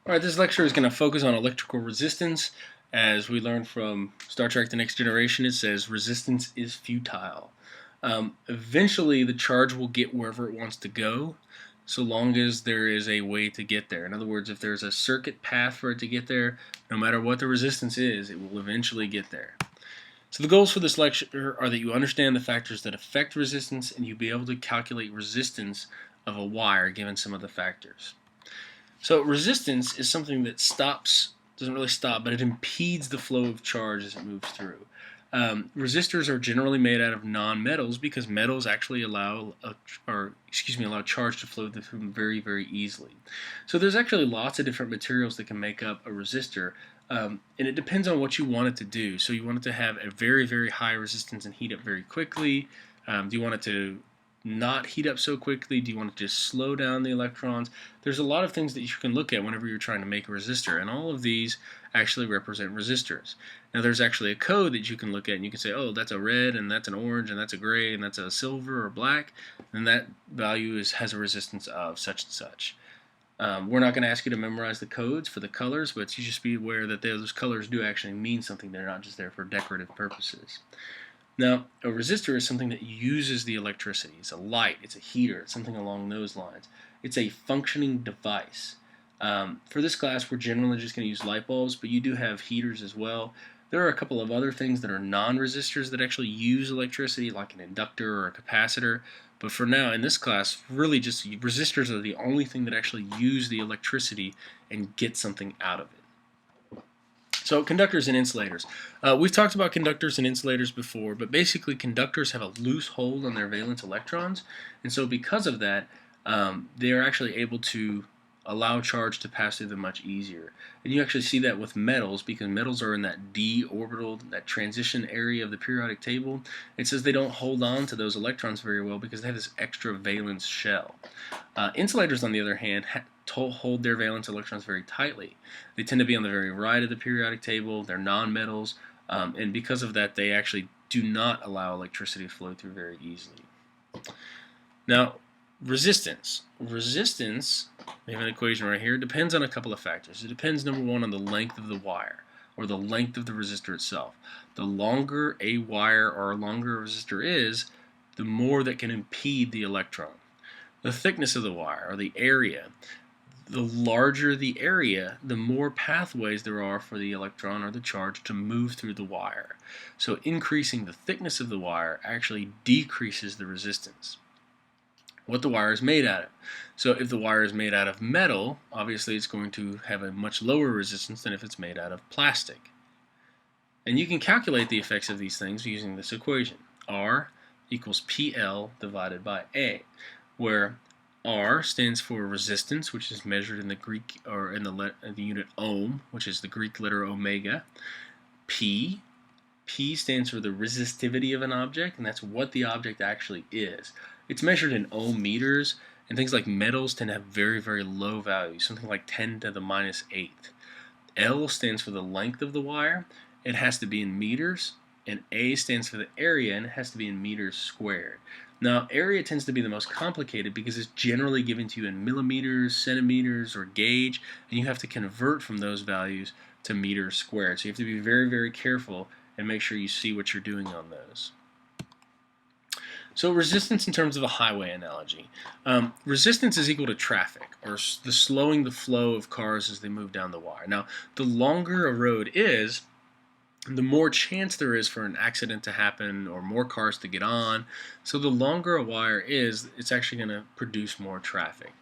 Alright, this lecture is going to focus on electrical resistance. As we learned from Star Trek The Next Generation, it says resistance is futile. Eventually, the charge will get wherever it wants to go, so long as there is a way to get there. In other words, if there's a circuit path for it to get there, no matter what the resistance is, it will eventually get there. So the goals for this lecture are that you understand the factors that affect resistance and you be able to calculate resistance of a wire given some of the factors. So resistance is something that doesn't really stop, but it impedes the flow of charge as it moves through. Resistors are generally made out of non-metals because metals actually allow charge to flow through them very, very easily. So there's actually lots of different materials that can make up a resistor, and it depends on what you want it to do. So you want it to have a very, very high resistance and heat up very quickly. Do you want it to not heat up so quickly? Do you want to just slow down the electrons? There's a lot of things that you can look at whenever you're trying to make a resistor, and all of these actually represent resistors. Now there's actually a code that you can look at and you can say, oh, that's a red and that's an orange and that's a gray and that's a silver or black, and that value has a resistance of such and such. We're not going to ask you to memorize the codes for the colors, but you just be aware that those colors do actually mean something. They're not just there for decorative purposes. Now, a resistor is something that uses the electricity. It's a light, it's a heater, it's something along those lines. It's a functioning device. For this class, we're generally just going to use light bulbs, but you do have heaters as well. There are a couple of other things that are non-resistors that actually use electricity, like an inductor or a capacitor. But for now, in this class, really just resistors are the only thing that actually use the electricity and get something out of it. So conductors and insulators. We've talked about conductors and insulators before, but basically conductors have a loose hold on their valence electrons, and so because of that, they are actually able to allow charge to pass through them much easier. And you actually see that with metals, because metals are in that d orbital, that transition area of the periodic table. It says they don't hold on to those electrons very well because they have this extra valence shell. Insulators, on the other hand, hold their valence electrons very tightly. They tend to be on the very right of the periodic table. They're nonmetals, and because of that, they actually do not allow electricity to flow through very easily. Now, resistance. Resistance, we have an equation right here, depends on a couple of factors. It depends, number one, on the length of the wire, or the length of the resistor itself. The longer a wire or longer a resistor is, the more that can impede the electron. The thickness of the wire, or the area. The larger the area, the more pathways there are for the electron or the charge to move through the wire. So increasing the thickness of the wire actually decreases the resistance. What the wire is made out of. So if the wire is made out of metal, obviously it's going to have a much lower resistance than if it's made out of plastic. And you can calculate the effects of these things using this equation. R equals PL divided by A, where R stands for resistance, which is measured in the Greek, or in the unit ohm, which is the Greek letter omega. P stands for the resistivity of an object, and that's what the object actually is. It's measured in ohm meters, and things like metals tend to have very, very low values, something like 10 to the minus 8th. L stands for the length of the wire. It has to be in meters, and A stands for the area, and it has to be in meters squared. Now, area tends to be the most complicated because it's generally given to you in millimeters, centimeters, or gauge, and you have to convert from those values to meters squared. So you have to be very, very careful and make sure you see what you're doing on those. So resistance in terms of a highway analogy. Resistance is equal to traffic, or the slowing the flow of cars as they move down the wire. Now, the longer a road is, the more chance there is for an accident to happen or more cars to get on. So the longer a wire is, it's actually going to produce more traffic.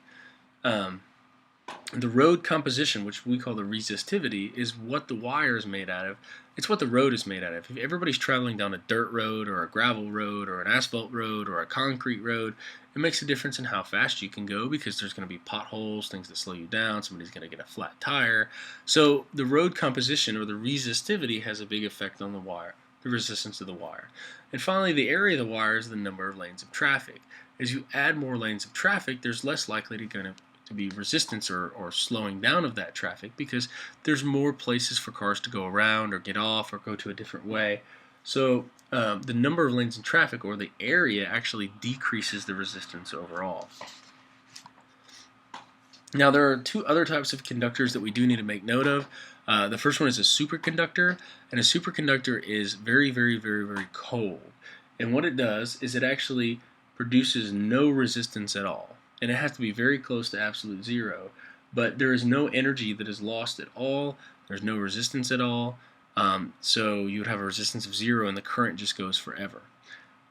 The road composition, which we call the resistivity, is what the wire is made out of. It's what the road is made out of. If everybody's traveling down a dirt road or a gravel road or an asphalt road or a concrete road, it makes a difference in how fast you can go because there's going to be potholes, things that slow you down, somebody's going to get a flat tire. So the road composition, or the resistivity, has a big effect on the wire, the resistance of the wire. And finally, the area of the wire is the number of lanes of traffic. As you add more lanes of traffic, there's less likely to be resistance or slowing down of that traffic because there's more places for cars to go around or get off or go to a different way. So the number of lanes in traffic, or the area, actually decreases the resistance overall. Now, there are two other types of conductors that we do need to make note of. The first one is a superconductor, and a superconductor is very, very, very, very cold. And what it does is it actually produces no resistance at all. And it has to be very close to absolute zero. But there is no energy that is lost at all. There's no resistance at all. So you would have a resistance of zero, and the current just goes forever.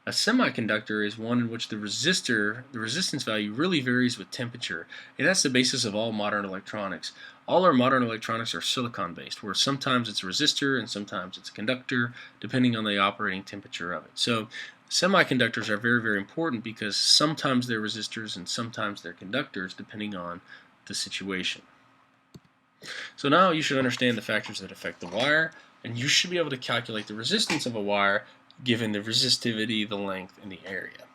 A semiconductor is one in which the resistance value really varies with temperature, and that's the basis of all modern electronics. All our modern electronics are silicon based, where sometimes it's a resistor and sometimes it's a conductor, depending on the operating temperature of it. So semiconductors are very, very important because sometimes they're resistors and sometimes they're conductors, depending on the situation. So now you should understand the factors that affect the wire, and you should be able to calculate the resistance of a wire given the resistivity, the length, and the area.